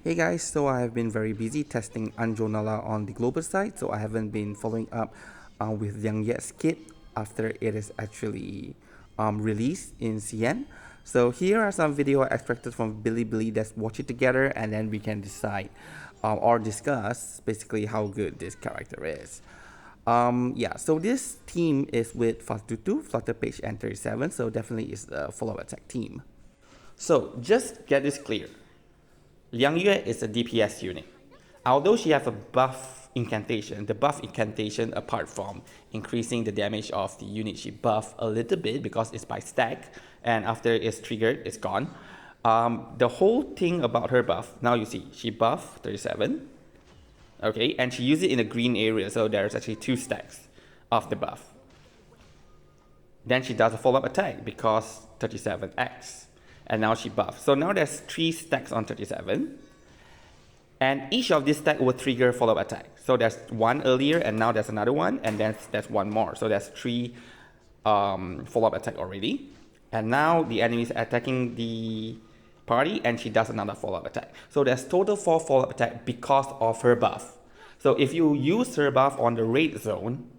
Hey guys, so I have been very busy testing Anjonala on the global side, so I haven't been following up with Liang Yue's kit after it is actually released in CN. So here are some video I extracted from Bilibili. Let's watch it together and then we can decide or discuss basically how good this character is. Yeah, so this team is with Fatutu, Flutterpage, and 37, so definitely is the follow attack team. So just get this clear. Liang Yue is a DPS unit. Although she has a buff incantation, the buff incantation, apart from increasing the damage of the unit, she buff a little bit because it's by stack, and after it's triggered, it's gone. The whole thing about her buff, now you see, she buff 37, okay, and she used it in a green area, so there's actually 2 stacks of the buff. Then she does a follow-up attack because 37x. And now she buffs. So now there's 3 stacks on 37. And each of these stacks will trigger follow-up attack. So there's one earlier, and now there's another one, and then there's one more. So there's 3 follow-up attack already. And now the enemy is attacking the party, and she does another follow-up attack. So there's total 4 follow-up attack because of her buff. So if you use her buff on the red zone,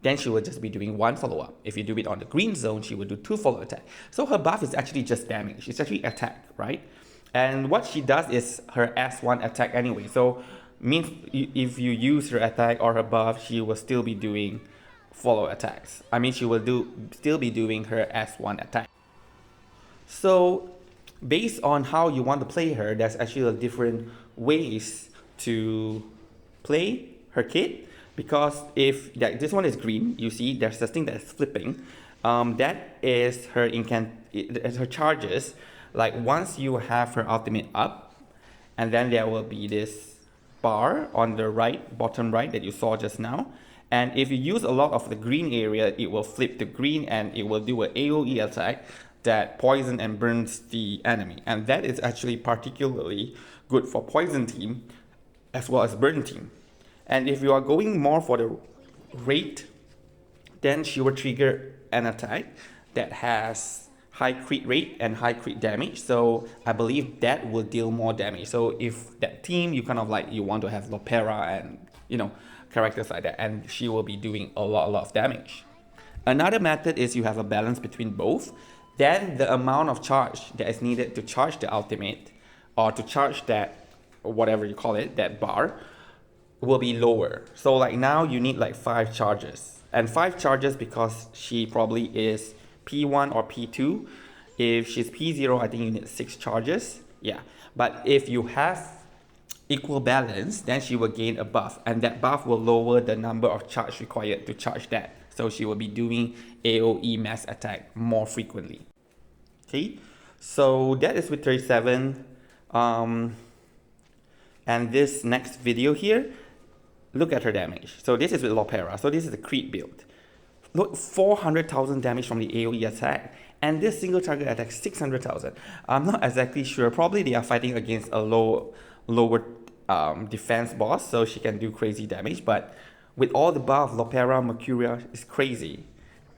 then she will just be doing 1 follow-up. If you do it on the green zone, she will do 2 follow-up attack. So her buff is actually just damage. It's actually attack, right? And what she does is her S1 attack anyway. So means if you use her attack or her buff, she will still be doing follow attacks. I mean, she will still be doing her S1 attack. So based on how you want to play her, there's actually different ways to play her kit. Because if this one is green, you see there's this thing that is flipping. That is her her charges. Like once you have her ultimate up, and then there will be this bar on the right, bottom right that you saw just now. And if you use a lot of the green area, it will flip to green and it will do an AoE attack that poison and burns the enemy. And that is actually particularly good for poison team as well as burn team. And if you are going more for the rate, then she will trigger an attack that has high crit rate and high crit damage. So I believe that will deal more damage. So if that team, you kind of like, you want to have Lopera and, characters like that, and she will be doing a lot of damage. Another method is you have a balance between both. Then the amount of charge that is needed to charge the ultimate or to charge that, whatever you call it, that bar, will be lower. So like now you need like 5 charges, and 5 charges because she probably is P1 or P2. If she's P0, I think you need 6 charges. Yeah, but if you have equal balance, then she will gain a buff, and that buff will lower the number of charge required to charge that. So she will be doing AoE mass attack more frequently. Okay, so that is with 37. And this next video here, look at her damage. So this is with Lopera. So this is the crit build. Look, 400,000 damage from the AoE attack. And this single target attack, 600,000. I'm not exactly sure. Probably they are fighting against a lower defense boss, so she can do crazy damage. But with all the buff, Lopera, Mercuria is crazy.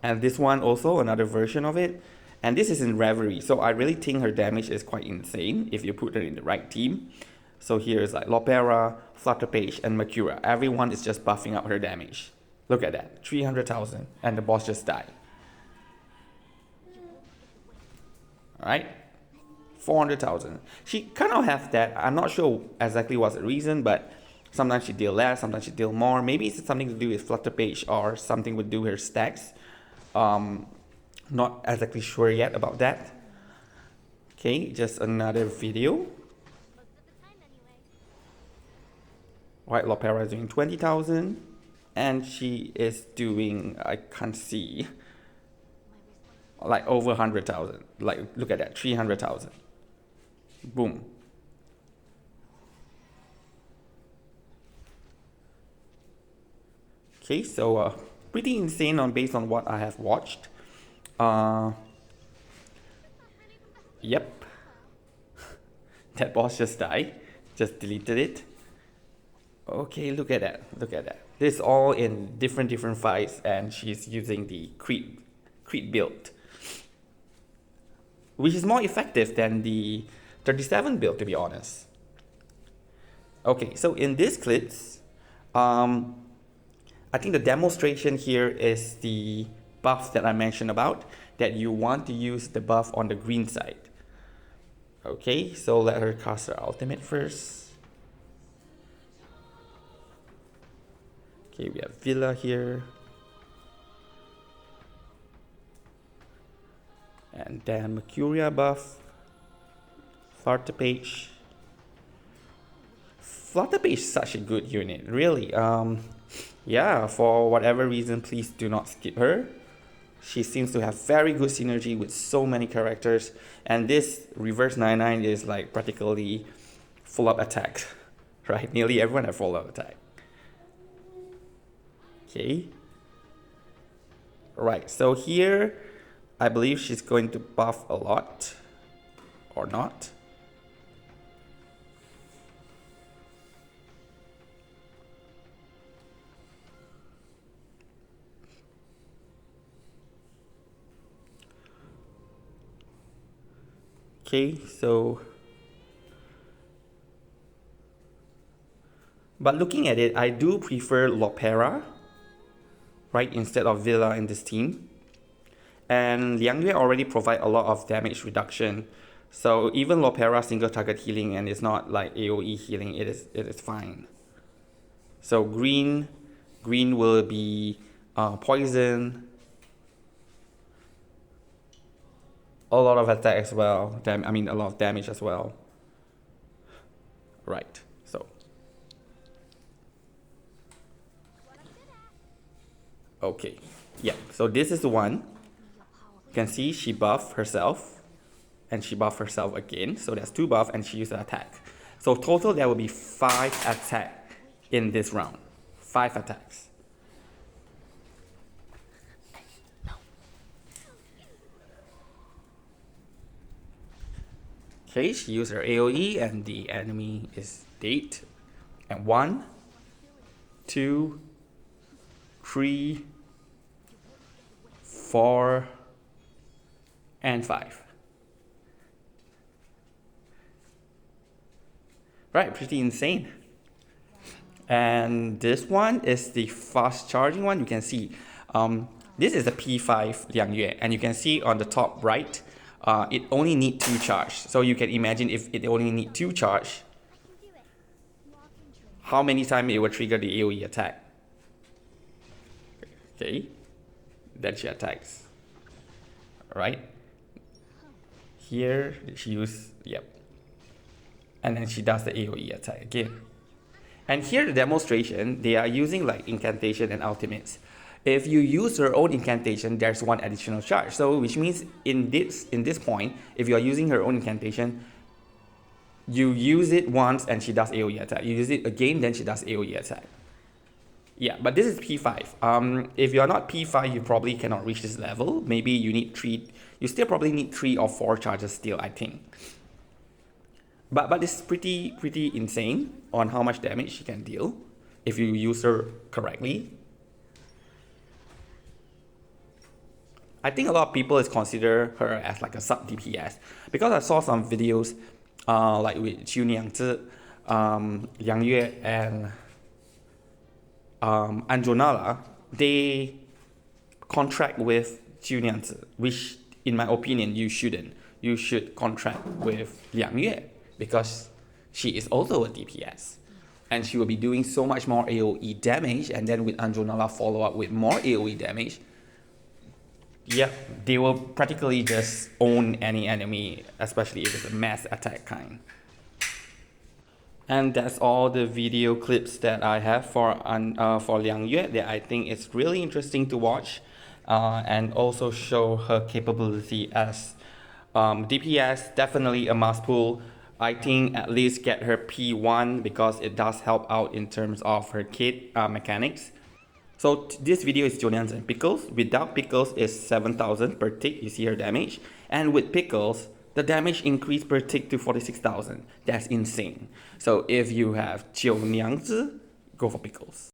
And this one also, another version of it. And this is in Reverie. So I really think her damage is quite insane if you put her in the right team. So here's like Lopera, Flutterpage, and Mercuria. Everyone is just buffing up her damage. Look at that, 300,000, and the boss just died. Alright, 400,000. She kind of has that. I'm not sure exactly what's the reason, but sometimes she deal less, sometimes she deal more. Maybe it's something to do with Flutterpage or something with do her stacks. Not exactly sure yet about that. Okay, just another video. Right, Lopera is doing 20,000, and she is doing, I can't see, like over 100,000. Like, look at that, 300,000. Boom. Okay, so pretty insane based on what I have watched. Yep. That boss just died. Just deleted it. Okay, look at that. Look at that. This is all in different fights, and she's using the crit build, which is more effective than the 37 build, to be honest. Okay, so in this clips, I think the demonstration here is the buff that I mentioned about, that you want to use the buff on the green side. Okay, so let her cast her ultimate first. Okay, we have Villa here. And then Mercuria buff. Flutter Page. Flutter Page is such a good unit, really. Yeah, for whatever reason, please do not skip her. She seems to have very good synergy with so many characters, and this reverse 99 is like practically full up attack, right? Nearly everyone have full up attack. Okay. Right, so here I believe she's going to buff a lot, or not. Okay, so but looking at it, I do prefer Lopera, right, instead of Villa in this team. And Liang Yue already provide a lot of damage reduction. So even Lopera single target healing, and it's not like AoE healing, it is fine. So green will be poison, a lot of attack as well. I mean a lot of damage as well. Right. So okay, yeah. So this is the one. You can see she buffed herself, and she buffed herself again. So that's 2 buff, and she used the attack. So total there will be 5 attack in this round. 5 attacks. Okay, she used her AoE, and the enemy is dead. And 1, 2, 3, 4, and 5. Right, pretty insane. And this one is the fast charging one. You can see this is a P5 Liang Yue, and you can see on the top right, it only needs 2 charge. So you can imagine if it only needs 2 charge, how many times it will trigger the AoE attack. Okay, then she attacks. Right? Here she uses, yep. And then she does the AoE attack again. And here the demonstration, they are using like incantation and ultimates. If you use her own incantation, there's 1 additional charge. So which means in this point, if you are using her own incantation, you use it once and she does AoE attack. You use it again, then she does AoE attack. Yeah, but this is P5. If you're not P5, you probably cannot reach this level. Maybe you need 3, you still probably need 3 or 4 charges still, I think. But it's pretty insane on how much damage she can deal if you use her correctly. I think a lot of people consider her as like a sub DPS, because I saw some videos like with Liang Yue, and Anjonala. They contract with Liang, which in my opinion you shouldn't. You should contract with Liang Yue, because she is also a DPS, and she will be doing so much more AoE damage, and then with Anjonala follow up with more AoE damage. Yeah, they will practically just own any enemy, especially if it's a mass attack kind. And that's all the video clips that I have for Liang Yue, that I think it's really interesting to watch, and also show her capability as DPS. Definitely a must pull. I think at least get her P1, because it does help out in terms of her kit mechanics. So this video is JNZ Pickles. Without Pickles is 7,000 per tick, you see her damage. And with Pickles, the damage increase per tick to 46,000. That's insane. So if you have JNZ, go for Pickles.